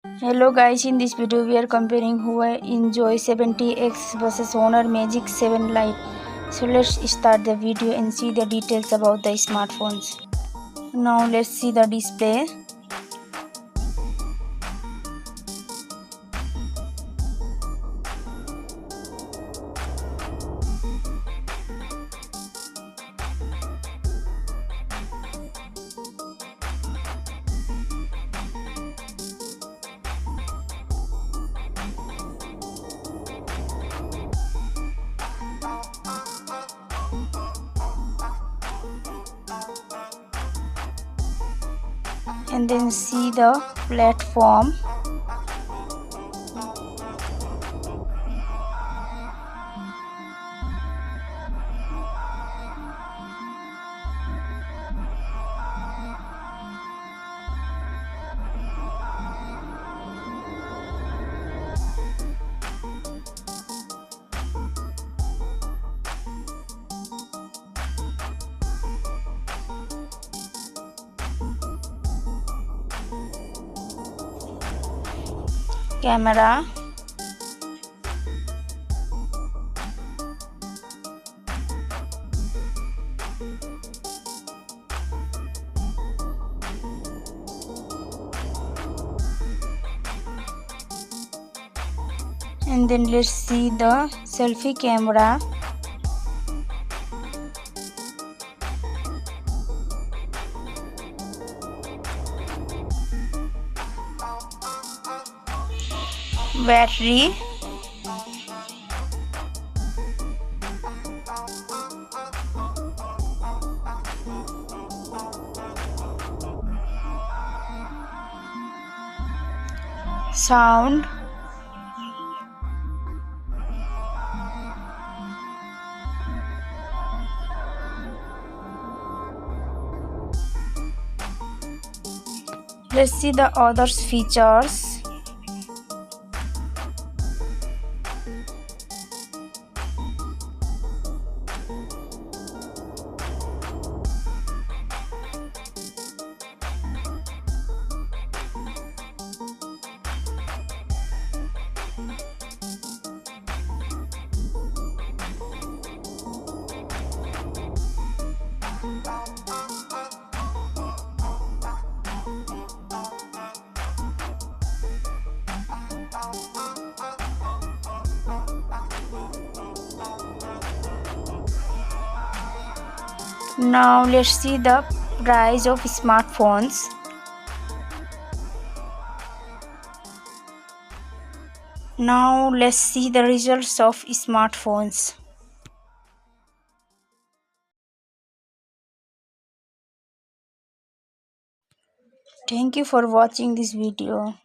Hello guys, in this video we are comparing Huawei Enjoy 70X versus Honor Magic 7 Lite. So let's start the video and see the details about the smartphones. Now let's see the display. And then see the platform. Camera. And then let's see the selfie camera. Battery. Sound. Let's see the others features. Now let's see the price of smartphones. Now let's see the results of smartphones. Thank you for watching this video.